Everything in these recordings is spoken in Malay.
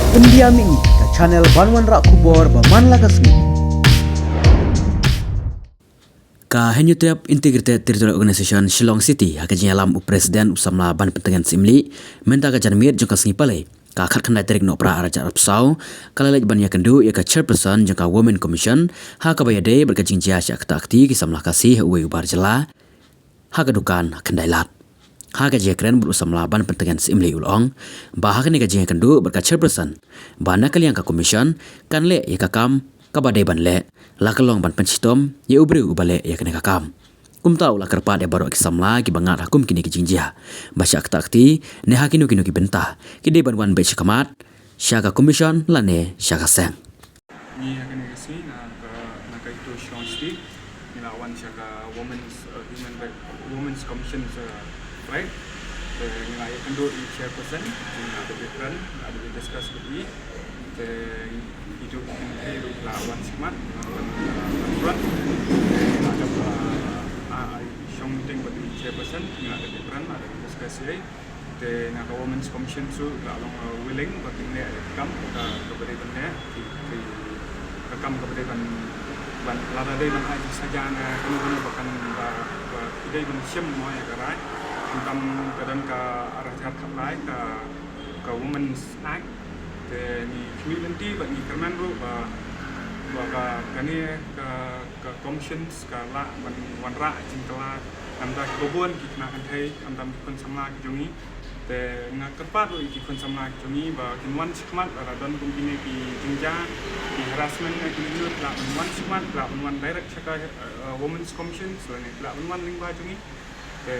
Pendiam ini ke channel Banwan Rak Kubor Baman Lakasmi. Ka Henyutiap Integrated Territorial Organization Shillong City hakajinya lam Presiden Usamla Ban Pentengan Simli menta ka janmir jengka sengi pale ka khat khandai terik no pra araja Arabsau kala lej ban yakendu ya ka chairperson jengka Women Commission ha ka bayade berkajing jia syak ta akti ki samlah kasih uwe ubar jela ha ka dukan khandai lat ha ka jia kren Usamla Ban Pentengan Simli ulong ba ha ka ni ka jia kendu berka chairperson bana kali yang ka commission kan le ya ka kam kabadai ban le la kalong ban pencitom ye ubri ubale ya kene kakam kumtau la kerpa de baro kisamla ki bangat hakum kini ki jingjia basya akti ne hakinu kinu ki bentah ki de ban wan be chikamat syaka commission la ne syaka seng ni akan isi na ka itu Shillong City ni lawan syaka women's commission right ni la akan do chairperson ni ada different ada discuss lebih hidup hidup lawan semat berat ada Shillong meeting bagi chairperson ni ada different ada diskusi de na women's commission su long willing bagi ni kam kepada benda di rekam kepada ban lada de ban ai saja na kena bahkan ide ban sim mo ya karai kam kadang ka arah khat lai ka women's act ni community bagi kerman ru ba kani ka commissions ka la wan ra jingkala anda kobon kita kan thai anda kon samla ki jongi te nga kepat ru ki kon samla ki jongi ba kinwan sikmat ra don kum kini ki jingja ki harassment ki lut la wan sikmat la wan direct chaka women's commission so ni la wan lingwa jongi te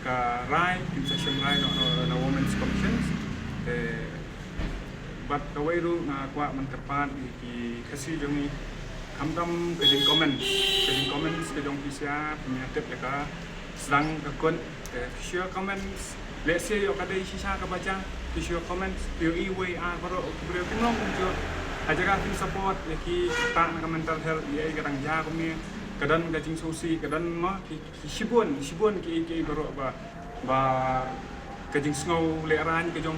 ka rai in session rai no women's commissions te bat kawai ru nga kwa man terpat ki kasi jongi kamdam kejing comments kejong pisia penyatip leka sedang akun share comments let's say yo kadai sisa ka baca share comments POE a baro bro kunong kunjo aja ka tin support ki ta na mental health ye kadang ja kumi kadan kajing susi kadan ma ki shibun ki baro ba kajing snow le ran kejong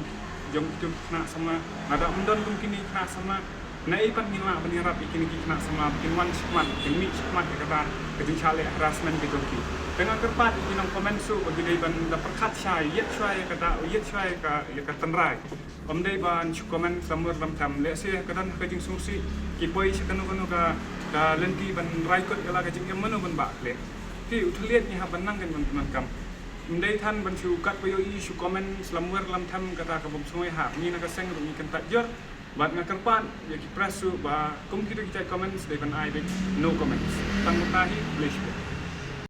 jom itu kena sama nada undon mungkin ni kena sama nai pan minwa penirap ikin kena sama bikin wan sikmat bikin mi sikmat kata kejing chale harassment gitu ki dengan kerpat inang komen su bagi dai ban da perkat syai yet syai kata yet syai ka ya katan rai dai ban komen samur lam tam le se kadan kejing susi ki poi sekanu ka lenti ban rai kot kala kejing manu ban ba le ki uthliet ni ha banang kan ban kam mendai than ban chu kat payo isu komen selamwer lam tham kata ka bom sungoi ha ni na ka seng ru ni kan tajor bat nga kerpan ya ki prasu ba kum kita komen dai ban ai no comments tang mutahi please